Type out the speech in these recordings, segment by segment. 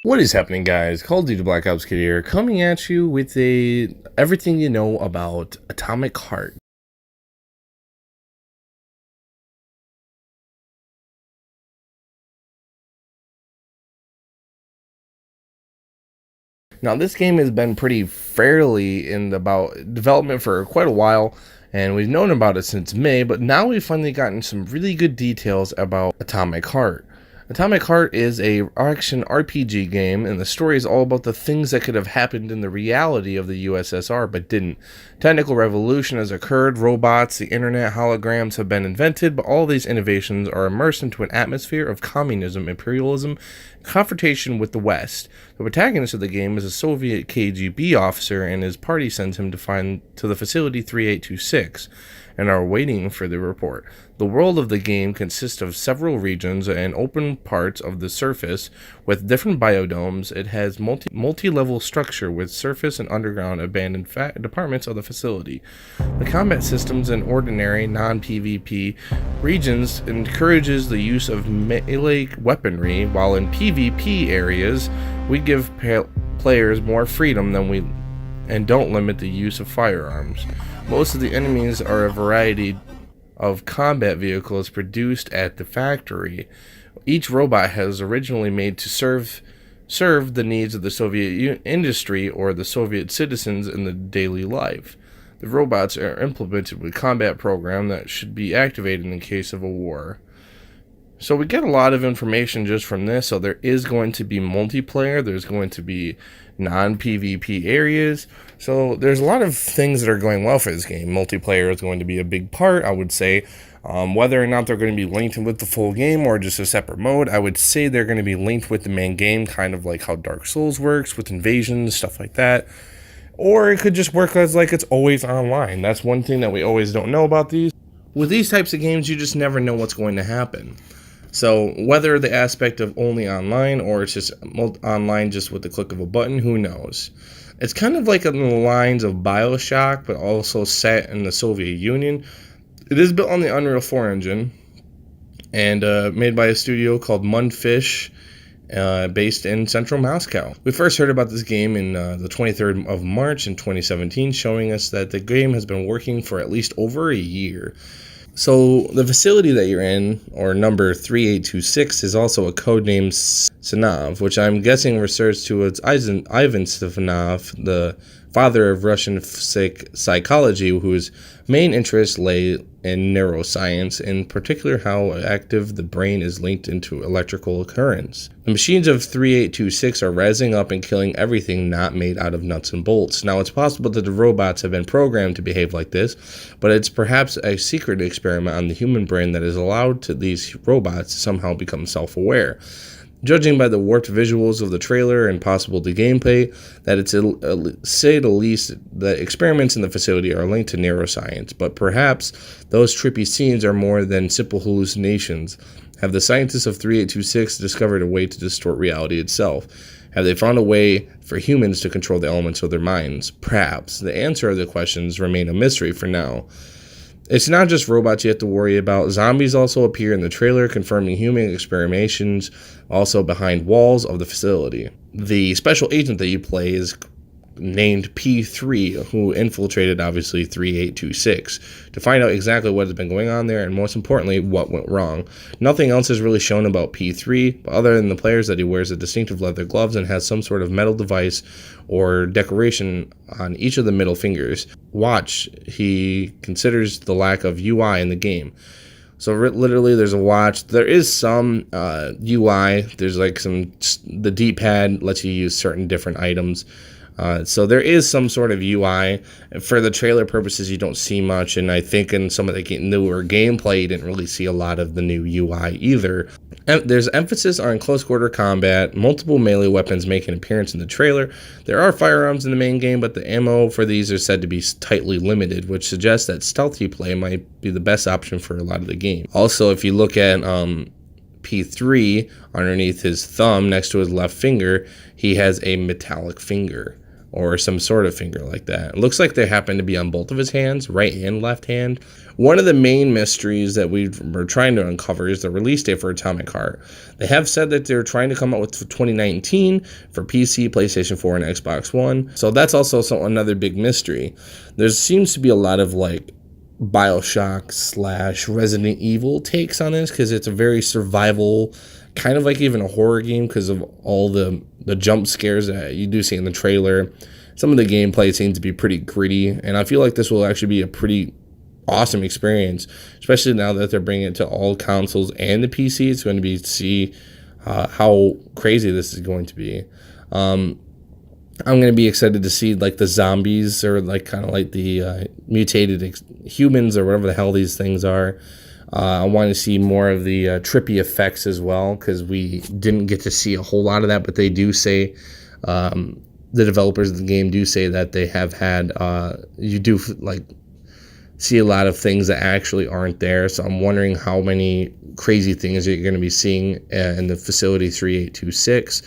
What is happening, guys? Call of Duty Black Ops Kid here, coming at you with everything you know about Atomic Heart. Now, this game has been pretty fairly in about development for quite a while, and we've known about it since May, but now we've finally gotten some really good details about Atomic Heart. Atomic Heart is a action RPG game, and the story is all about the things that could have happened in the reality of the USSR but didn't. Technical revolution has occurred, robots, the internet, holograms have been invented, but all these innovations are immersed into an atmosphere of communism, imperialism, and confrontation with the West. The protagonist of the game is a Soviet KGB officer, and his party sends him to the facility 3826 and are waiting for the report. The world of the game consists of several regions and open parts of the surface with different biodomes. It has multi-level structure with surface and underground abandoned departments of the facility. The combat systems in ordinary non-PvP regions encourages the use of melee weaponry, while in PvP areas we give players more freedom and don't limit the use of firearms. Most of the enemies are a variety of combat vehicles produced at the factory. Each robot has originally made to serve the needs of the Soviet industry or the Soviet citizens in the daily life. The robots are implemented with a combat program that should be activated in case of a war. So we get a lot of information just from this. So there is going to be multiplayer. There's going to be non-PvP areas. So there's a lot of things that are going well for this game. Multiplayer is going to be a big part, I would say. Whether or not they're going to be linked with the full game or just a separate mode, I would say they're going to be linked with the main game, kind of like how Dark Souls works with invasions, stuff like that. Or it could just work as like it's always online. That's one thing that we always don't know about these. With these types of games, you just never know what's going to happen. So whether the aspect of only online or it's just online just with the click of a button, who knows? It's kind of like on the lines of BioShock, but also set in the Soviet Union. It is built on the Unreal 4 engine and made by a studio called Mundfish, based in central Moscow. We first heard about this game in the 23rd of March in 2017, showing us that the game has been working for at least over a year. So the facility that you're in, or number 3826, is also a codename Sinov, which I'm guessing refers to as Ivan Stefanov, the father of Russian psychology, whose main interests lay in neuroscience, in particular how active the brain is linked into electrical currents. The machines of 3826 are rising up and killing everything not made out of nuts and bolts. Now, it's possible that the robots have been programmed to behave like this, but it's perhaps a secret experiment on the human brain that has allowed these robots to somehow become self-aware. Judging by the warped visuals of the trailer and possible the gameplay, that it's say the least that experiments in the facility are linked to neuroscience, but perhaps those trippy scenes are more than simple hallucinations. Have the scientists of 3826 discovered a way to distort reality itself? Have they found a way for humans to control the elements of their minds? Perhaps. The answer of the questions remain a mystery for now. It's not just robots you have to worry about. Zombies also appear in the trailer, confirming human experimentations also behind walls of the facility. The special agent that you play is named P3, who infiltrated, obviously, 3826 to find out exactly what has been going on there and, most importantly, what went wrong. Nothing else is really shown about P3, but other than the players that he wears a distinctive leather gloves and has some sort of metal device or decoration on each of the middle fingers. Watch, he considers the lack of UI in the game. So literally there's a watch. There is some UI. There's like the D-pad lets you use certain different items. So there is some sort of UI. For the trailer purposes, you don't see much, and I think in some of the newer gameplay, you didn't really see a lot of the new UI either. There's emphasis on close quarter combat, multiple melee weapons make an appearance in the trailer. There are firearms in the main game, but the ammo for these are said to be tightly limited, which suggests that stealthy play might be the best option for a lot of the game. Also, if you look at P3 underneath his thumb next to his left finger, he has a metallic finger. or some sort of finger like that. It looks like they happen to be on both of his hands, right and left hand. One of the main mysteries that we're trying to uncover is the release date for Atomic Heart. They have said that they're trying to come out with 2019 for PC, PlayStation 4, and Xbox One. So that's also another big mystery. There seems to be a lot of like BioShock / Resident Evil takes on this, because it's a very survival, kind of like even a horror game, because of all the jump scares that you do see in the trailer. Some of the gameplay seems to be pretty gritty, and I feel like this will actually be a pretty awesome experience, especially now that they're bringing it to all consoles and the PC. It's going to be see how crazy this is going to be. I'm going to be excited to see like the zombies, or like kind of like the mutated humans, or whatever the hell these things are. I want to see more of the trippy effects as well, because we didn't get to see a whole lot of that, but they do say, the developers of the game do say that they have had, you do like see a lot of things that actually aren't there. So I'm wondering how many crazy things you're going to be seeing in the Facility 3826.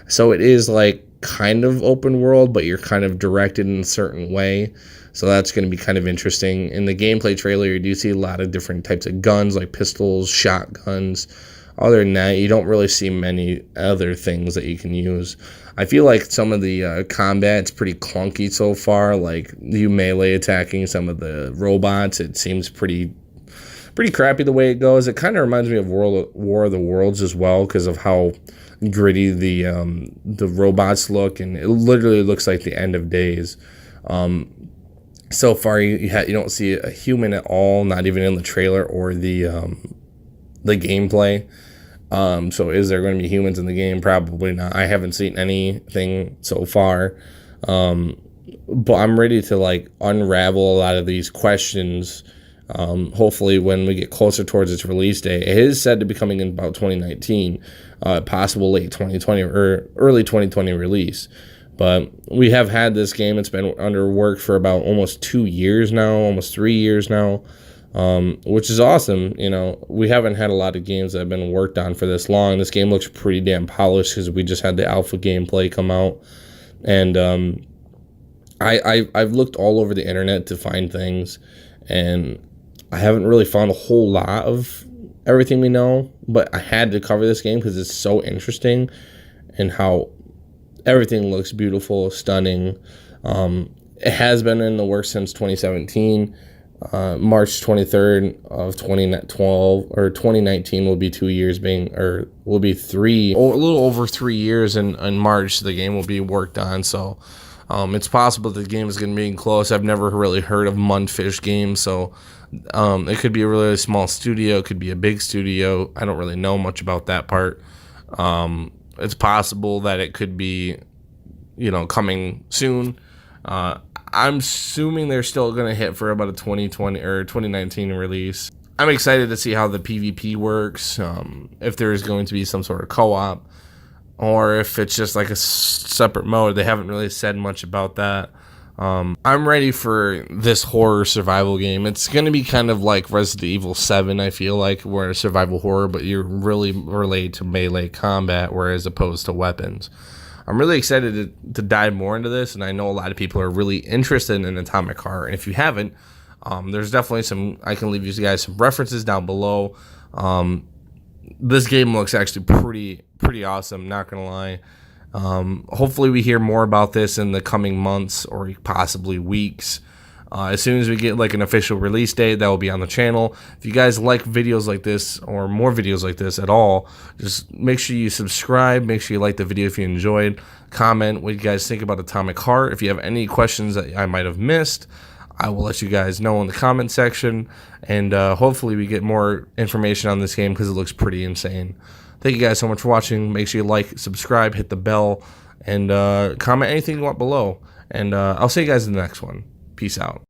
So it is like kind of open world, but you're kind of directed in a certain way. So that's going to be kind of interesting. In the gameplay trailer, you do see a lot of different types of guns, like pistols, shotguns. Other than that, you don't really see many other things that you can use. I feel like some of the combat's pretty clunky so far. Like you melee attacking some of the robots, it seems pretty crappy the way it goes. It kind of reminds me of War of the Worlds as well, because of how gritty the robots look, and it literally looks like the end of days. So far, you don't see a human at all, not even in the trailer or the gameplay. So is there going to be humans in the game? Probably not. I haven't seen anything so far. But I'm ready to like unravel a lot of these questions. Hopefully when we get closer towards its release date. It is said to be coming in about 2019, possible late 2020 or early 2020 release. But we have had this game. It's been under work for about almost 2 years now, almost 3 years now, which is awesome. You know, we haven't had a lot of games that have been worked on for this long. This game looks pretty damn polished, because we just had the alpha gameplay come out. And I've looked all over the internet to find things, and I haven't really found a whole lot of everything we know. But I had to cover this game because it's so interesting, and how everything looks beautiful, stunning. It has been in the works since 2017. March 23rd of 2012 or 2019 will be 2 years will be a little over 3 years in March. The game will be worked on. So it's possible the game is going to be close. I've never really heard of Mundfish Games. So it could be a really small studio. It could be a big studio. I don't really know much about that part. It's possible that it could be, coming soon. I'm assuming they're still going to hit for about a 2020 or 2019 release. I'm excited to see how the PvP works, if there's going to be some sort of co-op, or if it's just like a separate mode. They haven't really said much about that. I'm ready for this horror survival game. It's going to be kind of like Resident Evil 7, I feel like, where it's survival horror, but you're really related to melee combat, whereas opposed to weapons. I'm really excited to dive more into this, and I know a lot of people are really interested in Atomic Heart. And if you haven't, there's definitely I can leave you guys some references down below. This game looks actually pretty awesome, not going to lie. Hopefully we hear more about this in the coming months or possibly weeks. As soon as we get like an official release date, that will be on the channel. If you guys like videos like this or more videos like this at all, just make sure you subscribe. Make sure you like the video if you enjoyed. Comment what you guys think about Atomic Heart. If you have any questions that I might have missed, I will let you guys know in the comment section. And hopefully we get more information on this game, because it looks pretty insane. Thank you guys so much for watching. Make sure you like, subscribe, hit the bell, and comment anything you want below. And I'll see you guys in the next one. Peace out.